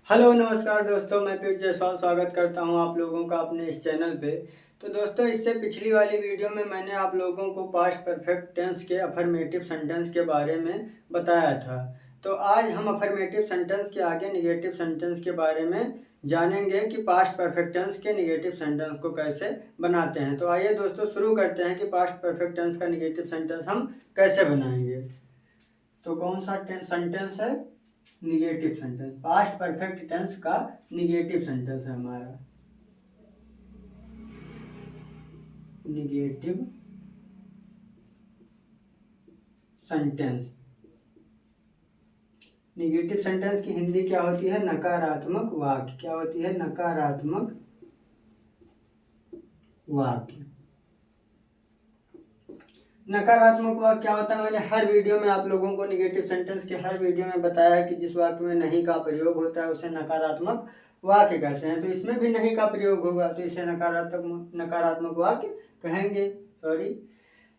Hello नमस्कार दोस्तों, मैं पीयूष जायसवाल स्वागत करता हूं आप लोगों का अपने इस चैनल पे। तो दोस्तों, इससे पिछली वाली वीडियो में मैंने आप लोगों को पास्ट परफेक्ट टेंस के अफर्मेटिव सेंटेंस के बारे में बताया था। तो आज हम अफर्मेटिव सेंटेंस के आगे निगेटिव सेंटेंस के बारे में जानेंगे कि पास्ट परफेक्ट टेंस के निगेटिव सेंटेंस को कैसे बनाते हैं। तो आइए दोस्तों शुरू करते हैं कि पास्ट परफेक्ट टेंस का निगेटिव सेंटेंस हम कैसे बनाएंगे। तो कौन सा सेंटेंस है? Negative sentence. Past perfect tense का निगेटिव सेंटेंस है हमारा निगेटिव सेंटेंस। निगेटिव सेंटेंस की हिंदी क्या होती है? नकारात्मक वाक्य। क्या होती है? नकारात्मक वाक्य। नकारात्मक वाक्य क्या होता है? मैंने हर वीडियो में आप लोगों को निगेटिव सेंटेंस के हर वीडियो में बताया है कि जिस वाक्य में नहीं का प्रयोग होता है उसे नकारात्मक वाक्य कहते हैं। तो इसमें भी नहीं का प्रयोग होगा तो इसे नकारात्मक वाक्य कहेंगे। सॉरी।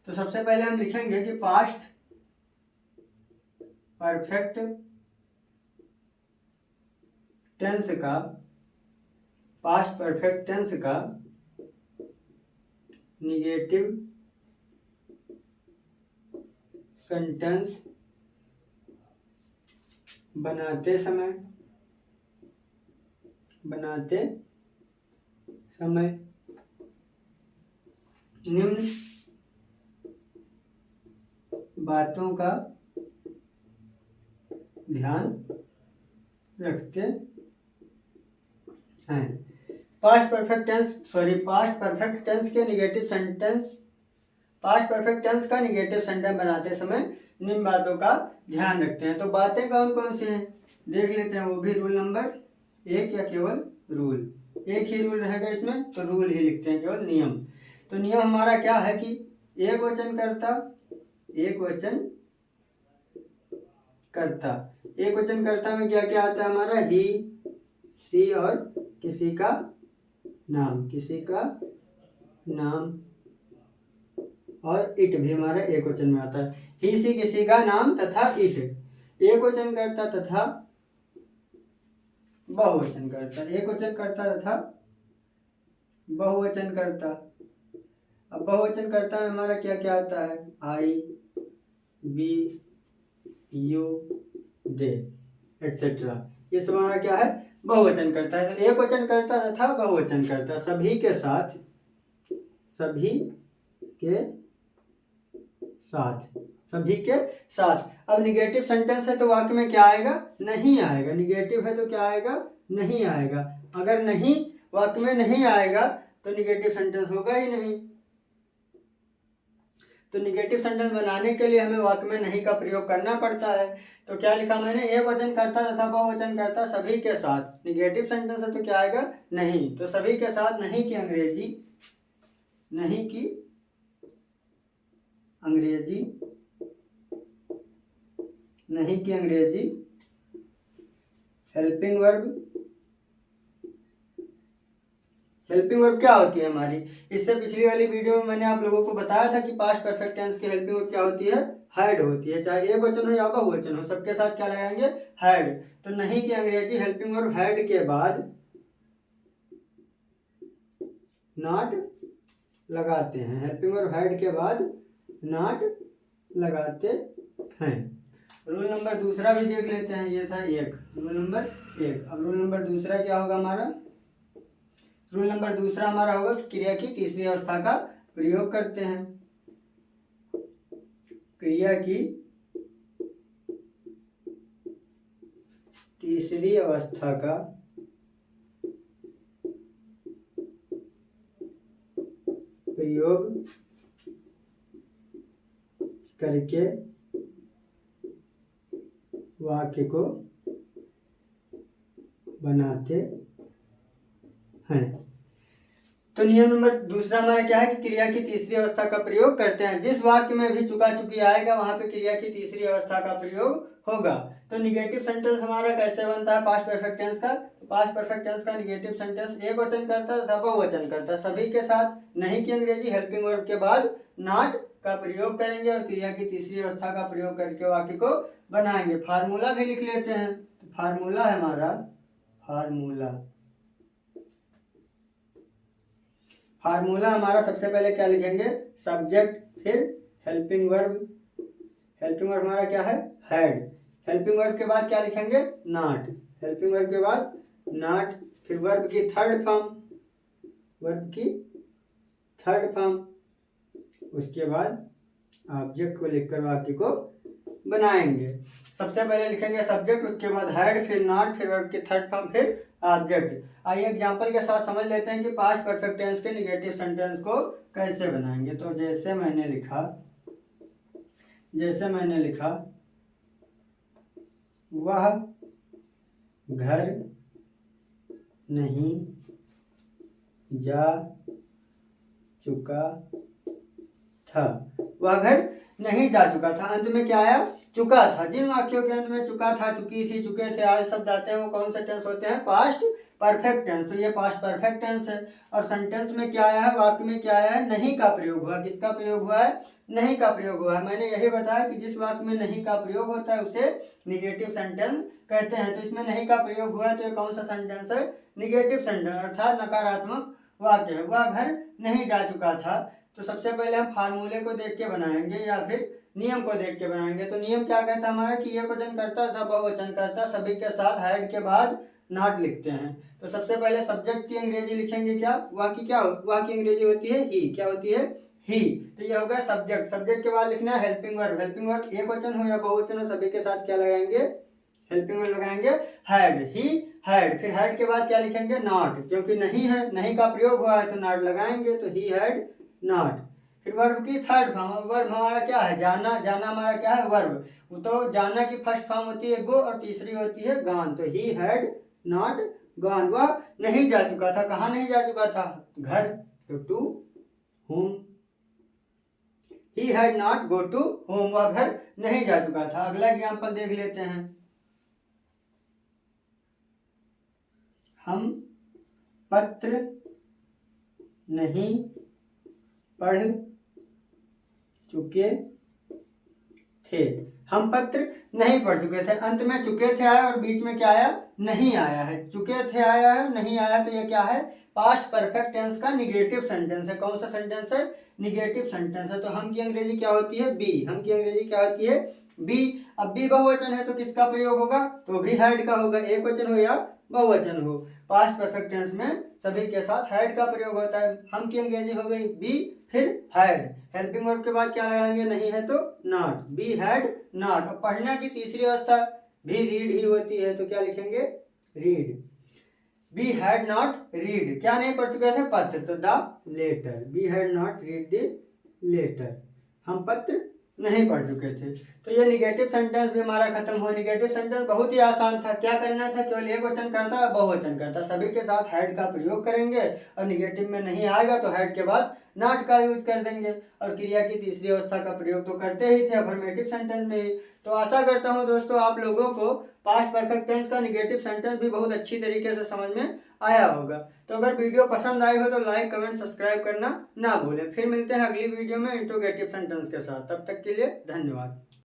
तो सबसे पहले हम लिखेंगे कि पास्ट परफेक्ट टेंस का निगेटिव सेंटेंस बनाते समय निम्न बातों का ध्यान रखते हैं। पास्ट परफेक्ट टेंस के negative sentence past perfect tense का निगेटिव सेंटेंस बनाते समय निम्न बातों का ध्यान रखते हैं। तो बातें कौन कौन सी हैं देख लेते हैं, वो भी रूल नंबर 1 या केवल रूल। एक ही रूल रहेगा इसमें, तो रूल ही लिखते हैं, केवल नियम। तो नियम हमारा क्या है कि एक वचन कर्ता में क्या क्या आता है हमारा? ही, सी और किसी का नाम और इट भी हमारा एक वचन में आता है। ही, सी, किसी का नाम तथा इट एक वचन करता तथा बहुवचन करता। एक वचन करता तथा बहुवचन करता। अब बहुवचन करता में हमारा क्या क्या आता है? आई, बी, यू, दे एटसेट्रा। ये सब हमारा क्या है? बहुवचन करता है। तो एक वचन करता तथा बहुवचन करता, सभी के साथ। अब निगेटिव सेंटेंस है तो वाक्य में क्या आएगा? नहीं आएगा। निगेटिव है तो क्या आएगा? नहीं आएगा। अगर नहीं वाक्य में नहीं आएगा तो निगेटिव सेंटेंस होगा ही नहीं। तो निगेटिव सेंटेंस बनाने के लिए हमें वाक्य में नहीं का प्रयोग करना पड़ता है। तो क्या लिखा मैंने? एक वचन करता तथा बहुवचन करता सभी के साथ। निगेटिव सेंटेंस है तो क्या आएगा? नहीं। तो सभी के साथ नहीं की अंग्रेजी हेल्पिंग वर्ब क्या होती है हमारी? इससे पिछली वाली वीडियो में मैंने आप लोगों को बताया था कि पास्ट परफेक्ट टेंस की हेल्पिंग वर्ब क्या होती है? हैड होती है। चाहे एक वचन हो या बहुवचन हो, सबके साथ क्या लगाएंगे? हैड। तो नहीं की अंग्रेजी हेल्पिंग वर्ब हैड के बाद नॉट लगाते हैं। हेल्पिंग वर्ब हैड के बाद नॉट लगाते हैं। रूल नंबर दूसरा भी देख लेते हैं। ये था रूल नंबर 1। अब रूल नंबर दूसरा क्या होगा हमारा? रूल नंबर दूसरा हमारा होगा कि क्रिया की तीसरी अवस्था का प्रयोग करते हैं। क्रिया की तीसरी अवस्था का प्रयोग करके वाक्य को बनाते हैं। तो नियम नंबर दूसरा हमारा क्या है कि क्रिया की तीसरी अवस्था का प्रयोग करते हैं। जिस वाक्य में भी चुका चुकी आएगा वहां पे क्रिया की तीसरी अवस्था का प्रयोग होगा। तो निगेटिव सेंटेंस हमारा कैसे बनता है पास्ट परफेक्ट टेंस का? पास्ट परफेक्ट टेंस का निगेटिव सेंटेंस एक वचन करता तथा बहुवचन करता सभी के साथ नहीं की अंग्रेजी हेल्पिंग वर्ब के बाद नॉट का प्रयोग करेंगे और क्रिया की तीसरी अवस्था का प्रयोग करके वाक्य को बनाएंगे। फार्मूला भी लिख लेते हैं। Formula formula. फार्मूला हमारा सबसे पहले क्या लिखेंगे, सब्जेक्ट, फिर हेल्पिंग वर्ब। हेल्पिंग वर्ब हमारा क्या है, हैड। हेल्पिंग वर्ब के बाद क्या लिखेंगे, नॉट। हेल्पिंग वर्ब के बाद नॉट, फिर वर्ब की थर्ड फॉर्म, वर्ब की थर्ड फॉर्म, उसके बाद ऑब्जेक्ट को लिखकर वाक्य को बनाएंगे। सबसे पहले लिखेंगे सब्जेक्ट, उसके बाद हेड, फिर नॉट, फिर वर्ब की थर्ड फॉर्म, फिर ऑब्जेक्ट। आइए एग्जांपल के साथ समझ लेते हैं कि पास्ट परफेक्ट टेंस के नेगेटिव सेंटेंस को कैसे बनाएंगे। तो जैसे मैंने लिखा वह घर नहीं जा चुका था। वह घर नहीं जा चुका था, अंत में क्या आया, चुका था। जिन वाक्यों के अंत में चुका था, चुकी थी, चुके थे आदि शब्द आते हैं वो कौन से टेंस होते हैं, पास्ट परफेक्ट टेंस। तो ये पास्ट परफेक्ट टेंस है। और सेंटेंस में क्या आया है, वाक्य में क्या आया है, नहीं का प्रयोग हुआ। किसका प्रयोग हुआ है, नहीं का प्रयोग हुआ है। मैंने यही बताया कि जिस वाक्य में नहीं का प्रयोग होता है उसे निगेटिव सेंटेंस कहते हैं। तो इसमें नहीं का प्रयोग हुआ है, तो ये कौन सा सेंटेंस है, निगेटिव सेंटेंस, अर्थात नकारात्मक वाक्य है। वह घर नहीं जा चुका था। तो सबसे पहले हम फार्मूले को देख के बनाएंगे या फिर नियम को देख के बनाएंगे। तो नियम क्या कहता है हमारा कि एक वचन करता था, बहुवचन करता सभी के साथ हेड के बाद नॉट लिखते हैं। तो सबसे पहले सब्जेक्ट की अंग्रेजी लिखेंगे क्या, वह की अंग्रेजी होती है ही। क्या होती है, ही। तो ये हो गया सब्जेक्ट। सब्जेक्ट के बाद लिखना है हेल्पिंग वर्ब। हेल्पिंग वर्ब एक वचन हो या बहुवचन हो, सभी के साथ क्या लगाएंगे, हेल्पिंग वर्ब लगाएंगे हैड, ही हैड। फिर हैड के बाद क्या लिखेंगे, नॉट, क्योंकि नहीं है, नहीं का प्रयोग हुआ है तो नॉट लगाएंगे, तो ही हैड नॉट। फिर वर्ब की थर्ड फॉर्म, वर्ब हमारा क्या है, जाना। जाना हमारा क्या है, वर्ब। तो जाना की फर्स्ट फॉर्म होती है गो और तीसरी होती है गॉन। तो ही हैड नॉट गॉन, वह नहीं जा चुका था। कहाँ नहीं जा चुका था, घर, तो to home. He had not go to home, वह घर नहीं जा चुका था। अगला एग्जाम्पल देख लेते हैं। हम पत्र नहीं पढ़ चुके थे। हम पत्र नहीं पढ़ चुके थे, अंत में चुके थे आया और बीच में क्या आया, नहीं आया है। चुके थे आया है, नहीं आया, तो ये क्या है, पास्ट परफेक्ट टेंस का निगेटिव सेंटेंस है। कौन सा सेंटेंस है, निगेटिव सेंटेंस है। तो हम की अंग्रेजी क्या होती है, बी। हम की अंग्रेजी क्या होती है, बी। अब बी बहुवचन है तो किसका प्रयोग होगा, तो भी हैड का होगा, एक वचन हो या बहुवचन हो। पास्ट परफेक्ट टेंस में सभी के साथ हैड का प्रयोग होता है। हम की अंग्रेजी हो गई बी, फिर हैड। हेल्पिंग वर्ब के बाद क्या लगाएंगे, नहीं है तो नॉट, बी हैड नॉट। अब पढ़ना की तीसरी अवस्था भी रीड ही होती है, तो क्या लिखेंगे, read. We had not read, क्या नहीं पढ़ चुके थे, पत्र, तो the letter. We had not read the letter, हम पत्र नहीं पढ़ चुके थे। तो ये निगेटिव सेंटेंस भी हमारा खत्म हुआ। निगेटिव सेंटेंस बहुत ही आसान था। क्या करना था, केवल एक वचन करता, बहुवचन करता, सभी के साथ हैड का प्रयोग करेंगे और निगेटिव में नहीं आएगा तो हैड के बाद नॉट का यूज कर देंगे। और क्रिया की तीसरी अवस्था का प्रयोग तो करते ही थे अफर्मेटिव सेंटेंस में ही। तो आशा करता हूँ दोस्तों आप लोगों को पास्ट परफेक्ट टेंस का निगेटिव सेंटेंस भी बहुत अच्छी तरीके से समझ में आया होगा। तो अगर वीडियो पसंद आई हो तो लाइक, कमेंट, सब्सक्राइब करना ना भूलें। फिर मिलते हैं अगली वीडियो में इंट्रोगेटिव सेंटेंस के साथ। तब तक के लिए धन्यवाद।